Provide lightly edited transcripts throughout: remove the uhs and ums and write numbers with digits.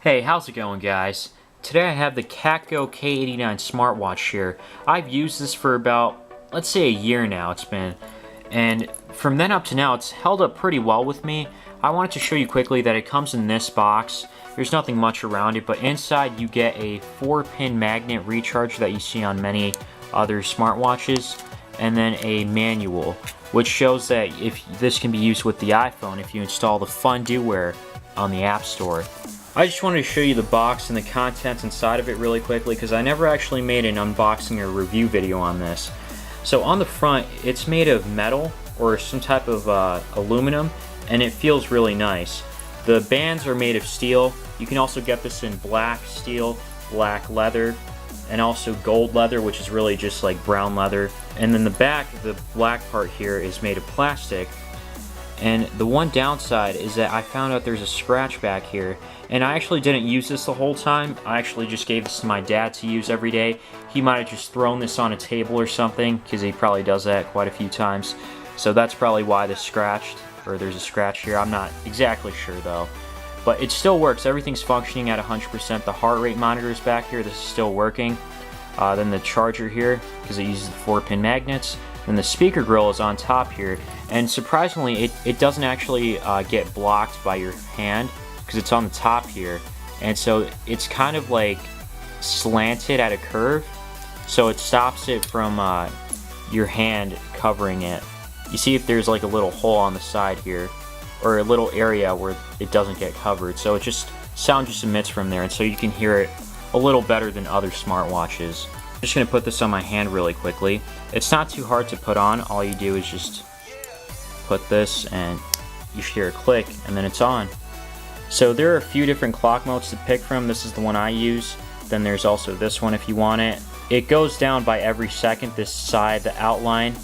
Hey, how's it going, guys? Today I have the CACGO K89 smartwatch here. I've used this for about, let's say, a year now it's been, and from then up to now it's held up pretty well with me. I wanted to show you quickly that it comes in this box. There's nothing much around it, but inside you get a 4-pin magnet recharge that you see on many other smartwatches, and then a manual, which shows that if this can be used with the iPhone if you install the FunDoWare on the App Store. I just wanted to show you the box and the contents inside of it really quickly because I never actually made an unboxing or review video on this. So on the front, it's made of metal or some type of aluminum, and it feels really nice. The bands are made of steel. You can also get this in black steel, black leather, and also gold leather, which is really just like brown leather. And then the back, the black part here, is made of plastic. And the one downside is that I found out there's a scratch back here, and I actually didn't use this the whole time. I actually just gave this to my dad to use every day. He might have just thrown this on a table or something, because he probably does that quite a few times. So that's probably why this scratched, or there's a scratch here. I'm not exactly sure though. But it still works. Everything's functioning at 100%. The heart rate monitor is back here. This is still working. Then the charger here, because it uses the 4-pin magnets. Then the speaker grill is on top here, and surprisingly it doesn't actually get blocked by your hand because it's on the top here, and so it's kind of like slanted at a curve, so it stops it from your hand covering it. You see if there's like a little hole on the side here, or a little area where it doesn't get covered, so it just sound just emits from there, and so you can hear it a little better than other smartwatches. I'm just going to put this on my hand really quickly. It's not too hard to put on. All you do is just put this and you should hear a click and then it's on. So there are a few different clock modes to pick from. This is the one I use. Then there's also this one if you want it. It goes down by every second. This side, the outline,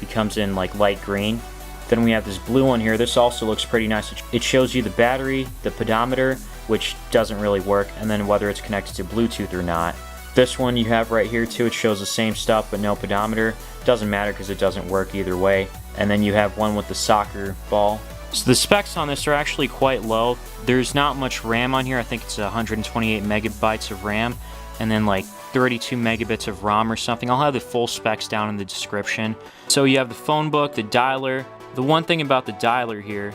becomes in like light green. Then we have this blue one here. This also looks pretty nice. It shows you the battery, the pedometer, which doesn't really work, and then whether it's connected to Bluetooth or not. This one you have right here too, it shows the same stuff but no pedometer. Doesn't matter because it doesn't work either way. And then you have one with the soccer ball. So the specs on this are actually quite low. There's not much RAM on here. I think it's 128 megabytes of RAM and then like 32 megabits of ROM or something. I'll have the full specs down in the description. So you have the phone book, the dialer. The one thing about the dialer here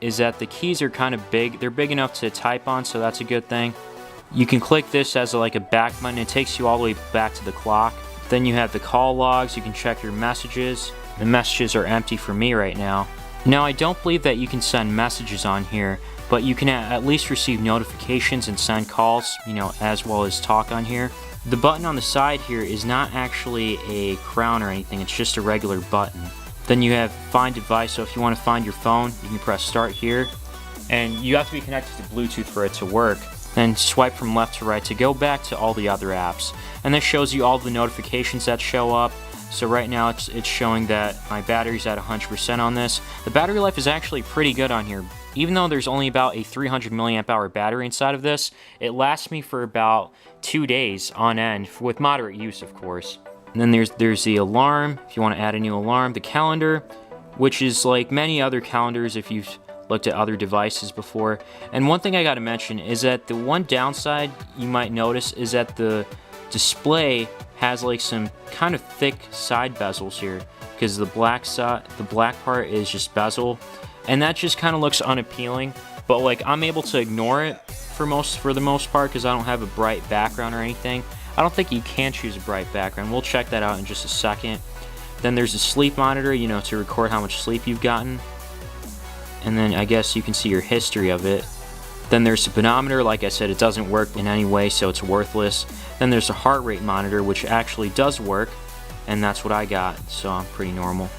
is that the keys are kind of big. They're big enough to type on, so that's a good thing. You can click this as like a back button. It takes you all the way back to the clock. Then you have the call logs. You can check your messages. The messages are empty for me right now. Now I don't believe that you can send messages on here, but you can at least receive notifications and send calls, you know, as well as talk on here. The button on the side here is not actually a crown or anything. It's just a regular button. Then you have find device. So if you want to find your phone, you can press start here, and you have to be connected to Bluetooth for it to work. Then swipe from left to right to go back to all the other apps. And this shows you all the notifications that show up. So right now it's showing that my battery's at 100% on this. The battery life is actually pretty good on here. Even though there's only about a 300 milliamp hour battery inside of this, it lasts me for about 2 days on end, with moderate use of course. And then there's the alarm, if you want to add a new alarm. The calendar, which is like many other calendars if you've looked at other devices before. And one thing I gotta mention is that the one downside you might notice is that the display has like some kind of thick side bezels here, because the black part is just bezel, and that just kind of looks unappealing. But like I'm able to ignore it for the most part because I don't have a bright background or anything. I don't think you can choose a bright background. We'll check that out in just a second. Then there's a sleep monitor, you know, to record how much sleep you've gotten. And then I guess you can see your history of it. Then there's the pedometer. Like I said, it doesn't work in any way, so it's worthless. Then there's a heart rate monitor, which actually does work, and that's what I got, so I'm pretty normal.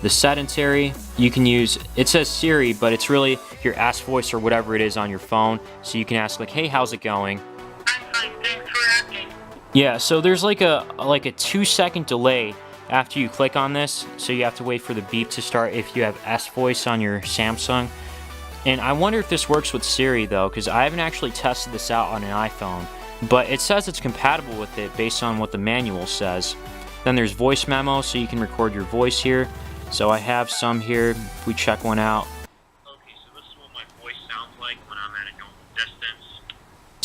The sedentary, you can use, it says Siri, but it's really your Ask Voice or whatever it is on your phone. So you can ask like, hey, how's it going? I'm fine, thanks for asking. Yeah, so there's like a 2-second delay after you click on this, so you have to wait for the beep to start if you have S Voice on your Samsung. And I wonder if this works with Siri though, because I haven't actually tested this out on an iPhone, but it says it's compatible with it based on what the manual says. Then there's voice memo, so you can record your voice here. So I have some here, if we check one out. Okay, so this is what my voice sounds like when I'm at a known distance.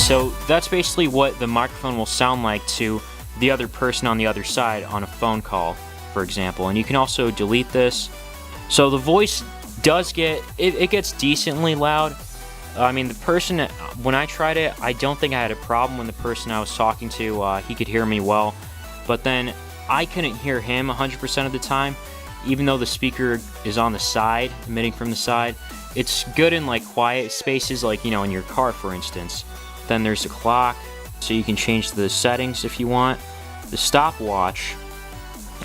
So that's basically what the microphone will sound like to the other person on the other side on a phone call, for example. And you can also delete this. So the voice does it gets decently loud. I mean, the person, when I tried it, I don't think I had a problem when the person I was talking to, he could hear me well. But then I couldn't hear him 100% of the time, even though the speaker is on the side, emitting from the side. It's good in like quiet spaces, like, you know, in your car, for instance. Then there's a clock, so you can change the settings if you want. The stopwatch,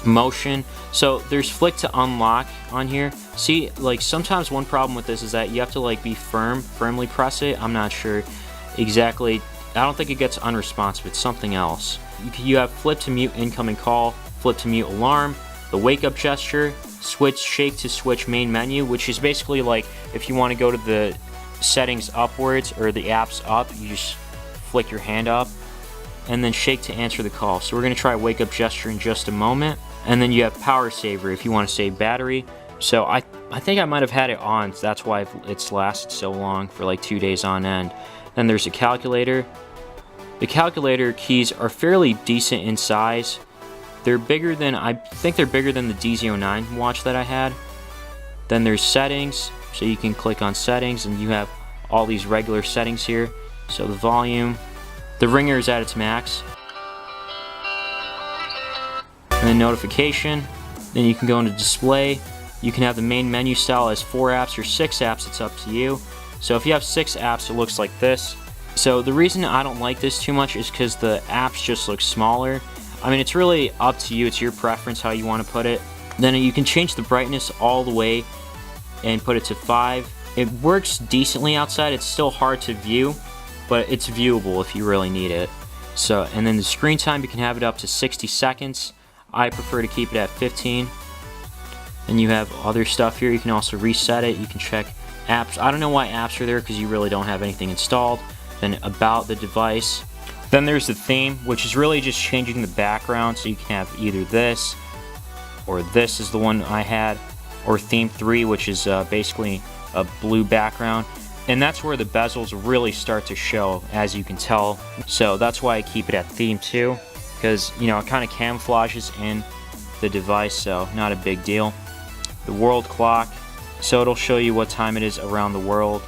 motion. So there's flick to unlock on here. See, like sometimes one problem with this is that you have to like be firmly press it. I'm not sure exactly. I don't think it gets unresponsive. It's something else. You have flip to mute incoming call, flip to mute alarm, the wake up gesture, switch shake to switch main menu, which is basically like if you want to go to the settings upwards or the apps up, you just flick your hand up, and then shake to answer the call. So we're going to try wake up gesture in just a moment. And then you have power saver if you want to save battery. So I think I might have had it on, so that's why it's lasted so long, for like 2 days on end. Then there's a calculator. The calculator keys are fairly decent in size. They're bigger than, I think they're bigger than the DZ09 watch that I had. Then there's settings, so you can click on settings and you have all these regular settings here. So the volume, the ringer is at its max. And then notification, then you can go into display. You can have the main menu style as 4 apps or 6 apps, it's up to you. So if you have 6 apps, it looks like this. So the reason I don't like this too much is because the apps just look smaller. I mean, it's really up to you, it's your preference how you want to put it. Then you can change the brightness all the way and put it to 5. It works decently outside. It's still hard to view, but it's viewable if you really need it. So, and then the screen time, you can have it up to 60 seconds. I prefer to keep it at 15. And you have other stuff here. You can also reset it. You can check apps. I don't know why apps are there because you really don't have anything installed. Then about the device. Then there's the theme, which is really just changing the background. So you can have either this, or this is the one I had, or theme 3, which is basically a blue background. And that's where the bezels really start to show, as you can tell. So that's why I keep it at theme 2, because, you know, it kind of camouflages in the device, so not a big deal. The world clock, so it'll show you what time it is around the world.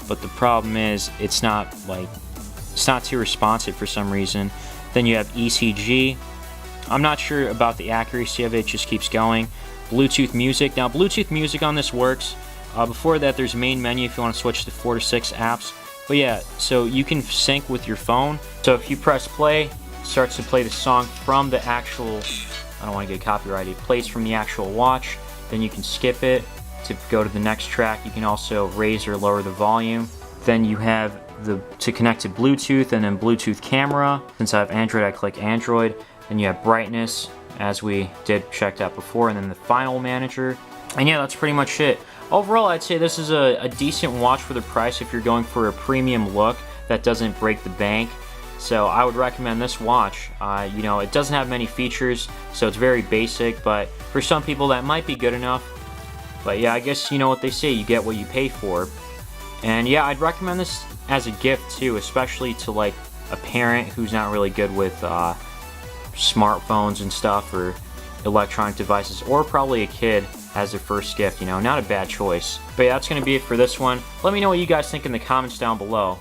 But the problem is, it's not too responsive for some reason. Then you have ECG. I'm not sure about the accuracy of it, it just keeps going. Bluetooth music. Now, Bluetooth music on this works. Before that, there's main menu if you want to switch to 4 to 6 apps. But yeah, so you can sync with your phone. So if you press play, it starts to play the song from the actual, I don't want to get copyrighted, it plays from the actual watch. Then you can skip it to go to the next track. You can also raise or lower the volume. Then you have to connect to Bluetooth, and then Bluetooth camera. Since I have Android, I click Android. Then you have brightness, as we checked out before, and then the final manager. And yeah, that's pretty much it. Overall, I'd say this is a decent watch for the price if you're going for a premium look that doesn't break the bank. So I would recommend this watch. You know, it doesn't have many features, so it's very basic, but for some people that might be good enough. But yeah, I guess you know what they say, you get what you pay for. And yeah, I'd recommend this as a gift too, especially to like a parent who's not really good with smartphones and stuff, or electronic devices, or probably a kid as their first gift, you know, not a bad choice. But yeah, that's going to be it for this one. Let me know what you guys think in the comments down below.